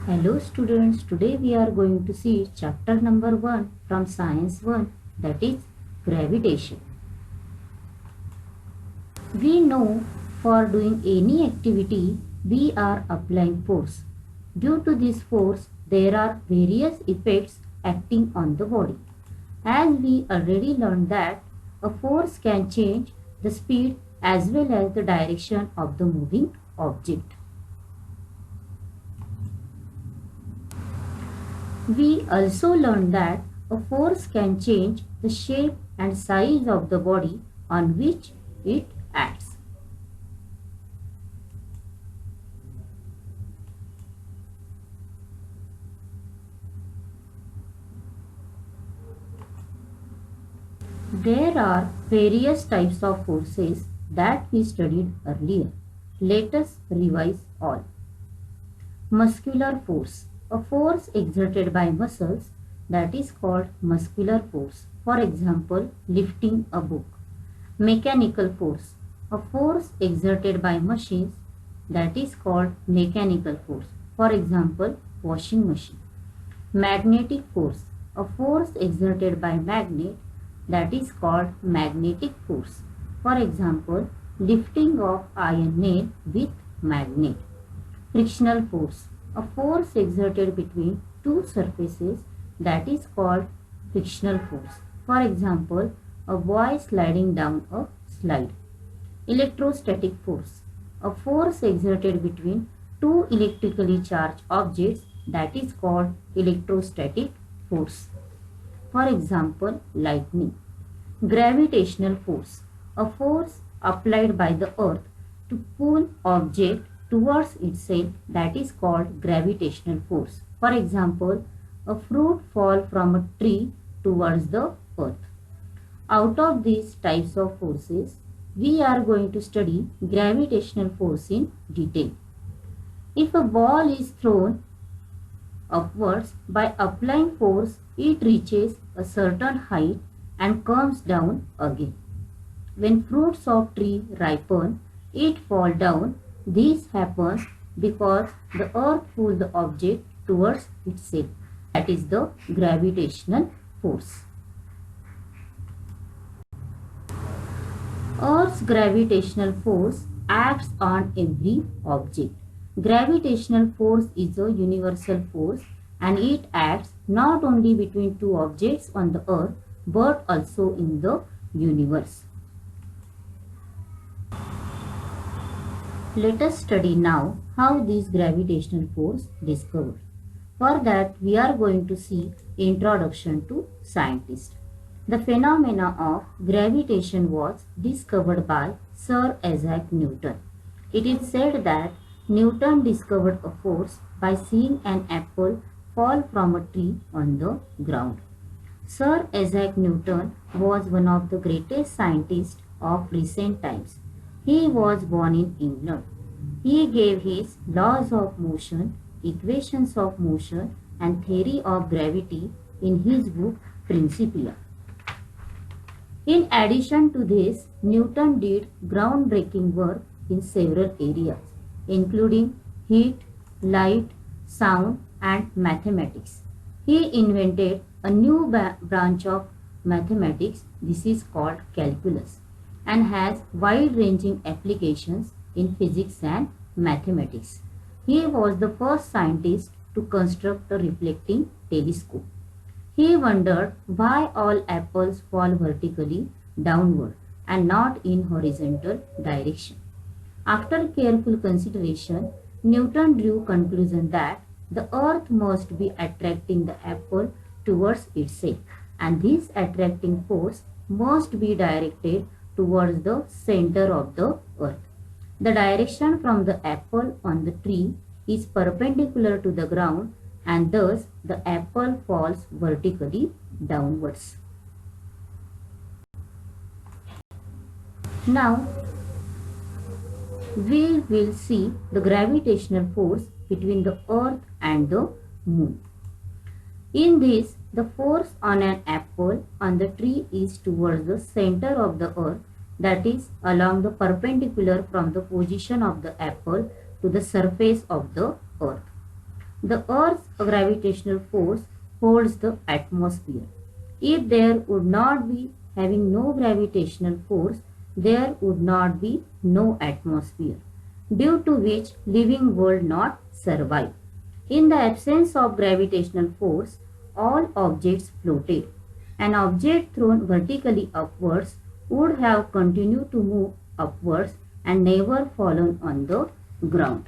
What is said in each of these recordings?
Hello students, today we are going to see chapter number 1 from Science 1, that is gravitation. We know for doing any activity we are applying force. Due to this force there are various effects acting on the body. As we already learned that a force can change the speed as well as the direction of the moving object. We also learned that a force can change the shape and size of the body on which it acts. There are various types of forces that we studied earlier. Let us revise all. Muscular force, a force exerted by muscles, that is called muscular force. For example, lifting a book. Mechanical force, a force exerted by machines, that is called mechanical force. For example, washing machine. Magnetic force, a force exerted by magnet, that is called magnetic force. For example, lifting of iron nail with magnet. Frictional force, a force exerted between two surfaces, that is called frictional force. For example, a boy sliding down a slide. Electrostatic force, a force exerted between two electrically charged objects, that is called electrostatic force. For example, lightning. Gravitational force, a force applied by the earth to pull object towards itself, that is called gravitational force. For example, a fruit fall from a tree towards the earth. Out of these types of forces, we are going to study gravitational force in detail. If a ball is thrown upwards, by applying force, it reaches a certain height and comes down again. When fruits of tree ripen, it fall down. This happens because the earth pulls the object towards itself. That is the gravitational force. Earth's gravitational force acts on every object. Gravitational force is a universal force and it acts not only between two objects on the earth but also in the universe. Let us study now how this gravitational force discovered. For that we are going to see introduction to scientists. The phenomena of gravitation was discovered by Sir Isaac Newton. It is said that Newton discovered a force by seeing an apple fall from a tree on the ground. Sir Isaac Newton was one of the greatest scientists of recent times. He was born in England. He gave his laws of motion, equations of motion, and theory of gravity in his book Principia. In addition to this, Newton did groundbreaking work in several areas, including heat, light, sound, and mathematics. He invented a new branch of mathematics, this is called calculus, and has wide-ranging applications in physics and mathematics. He was the first scientist to construct a reflecting telescope. He wondered why all apples fall vertically downward and not in horizontal direction. After careful consideration, Newton drew conclusion that the earth must be attracting the apple towards itself, and this attracting force must be directed towards the center of the earth. The direction from the apple on the tree is perpendicular to the ground and thus the apple falls vertically downwards. Now we will see the gravitational force between the earth and the moon. In this, the force on an apple on the tree is towards the center of the earth, that is along the perpendicular from the position of the apple to the surface of the earth. The Earth's gravitational force holds the atmosphere. If there would not be having no gravitational force, there would not be no atmosphere, due to which living world not survive. In the absence of gravitational force, all objects floated. An object thrown vertically upwards would have continued to move upwards and never fallen on the ground.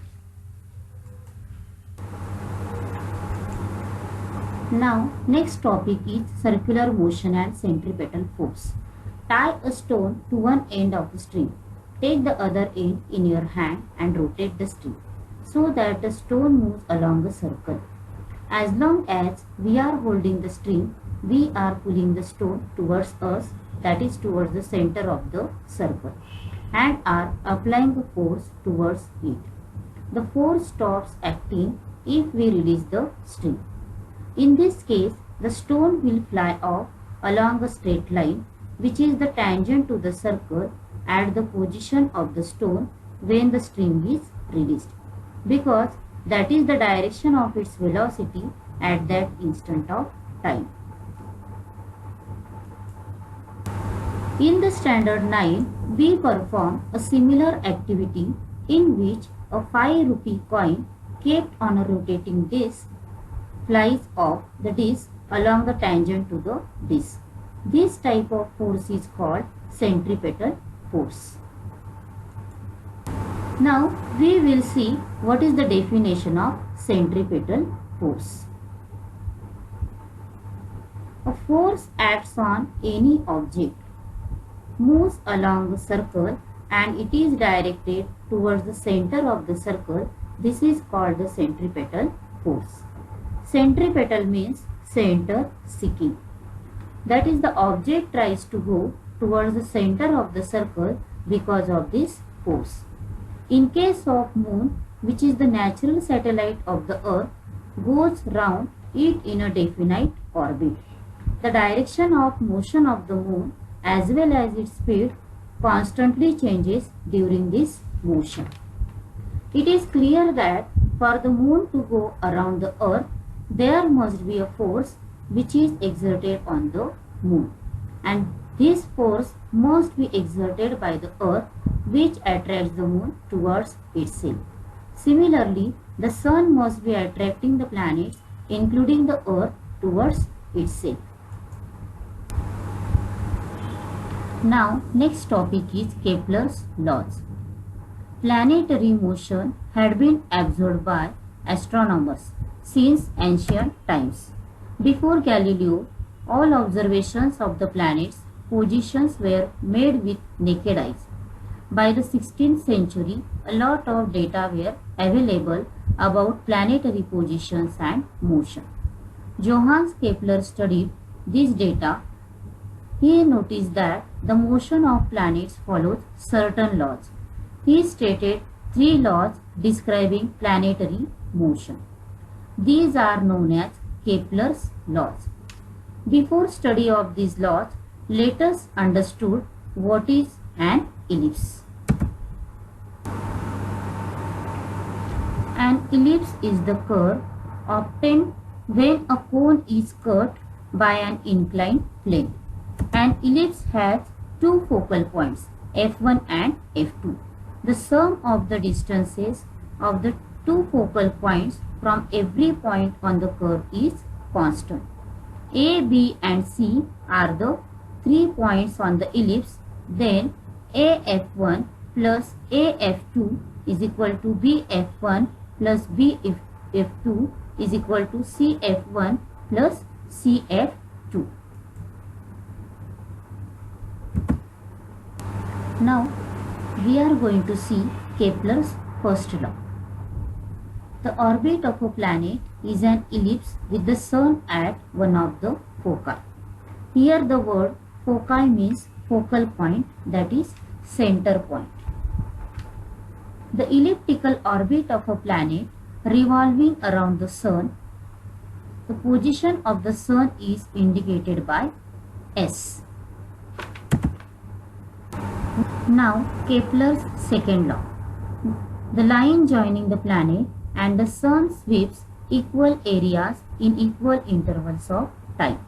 Now, next topic is circular motion and centripetal force. Tie a stone to one end of the string. Take the other end in your hand and rotate the string so that the stone moves along a circle. As long as we are holding the string, we are pulling the stone towards us, that is towards the center of the circle, and are applying a force towards it. The force stops acting if we release the string. In this case, the stone will fly off along a straight line, which is the tangent to the circle at the position of the stone when the string is released, because that is the direction of its velocity at that instant of time. In the standard 9, we perform a similar activity in which a 5 rupee coin kept on a rotating disc flies off the disc along the tangent to the disc. This type of force is called centripetal force. Now we will see what is the definition of centripetal force. A force acts on any object, moves along a circle, and it is directed towards the center of the circle. This is called the centripetal force. Centripetal means center seeking. That is, the object tries to go towards the center of the circle because of this force. In case of moon, which is the natural satellite of the earth, goes round it in a definite orbit. The direction of motion of the moon as well as its speed constantly changes during this motion. It is clear that for the moon to go around the earth, there must be a force which is exerted on the moon, and this force must be exerted by the earth, which attracts the moon towards itself. Similarly, the sun must be attracting the planets, including the earth, towards itself. Now, next topic is Kepler's laws. Planetary motion had been observed by astronomers since ancient times. Before Galileo, all observations of the planets' positions were made with naked eyes. By the 16th century, a lot of data were available about planetary positions and motion. Johannes Kepler studied this data. He noticed that the motion of planets follows certain laws. He stated 3 laws describing planetary motion. These are known as Kepler's laws. Before study of these laws, let us understood what is an ellipse. An ellipse is the curve obtained when a cone is cut by an inclined plane. An ellipse has 2 focal points, f1 and f2. The sum of the distances of the 2 focal points from every point on the curve is constant. A, B and C are the 3 points on the ellipse. Then AF1 plus AF2 is equal to BF1 plus BF2 is equal to CF1 plus CF2. Now we are going to see Kepler's first law. The orbit of a planet is an ellipse with the sun at one of the foci. Here the word foci means focal point, that is center point. The elliptical orbit of a planet revolving around the sun, the position of the sun is indicated by S. Now Kepler's second law. The line joining the planet and the sun sweeps equal areas in equal intervals of time.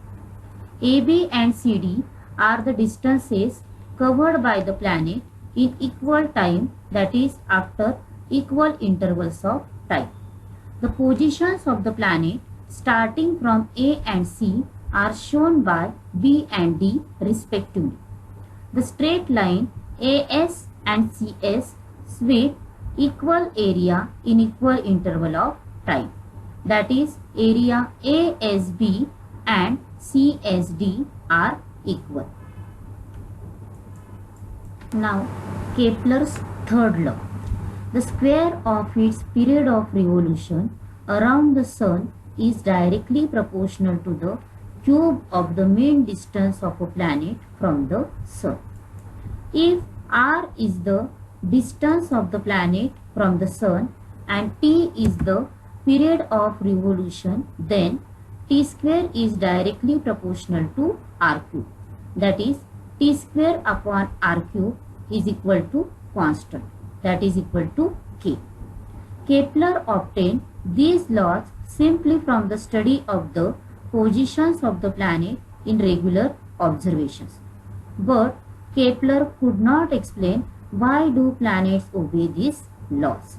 AB and CD are the distances covered by the planet in equal time, that is after equal intervals of time. The positions of the planet starting from A and C are shown by B and D respectively. The straight line AS and CS sweep equal area in equal interval of time. That is, area ASB and CSD are equal. Now, Kepler's third law. The square of its period of revolution around the Sun is directly proportional to the cube of the mean distance of a planet from the Sun. If r is the distance of the planet from the Sun and t is the period of revolution, then t square is directly proportional to r cube. That is, t square upon r cube is equal to constant, that is equal to k. Kepler obtained these laws simply from the study of the positions of the planet in regular observations. But Kepler could not explain why do planets obey these laws.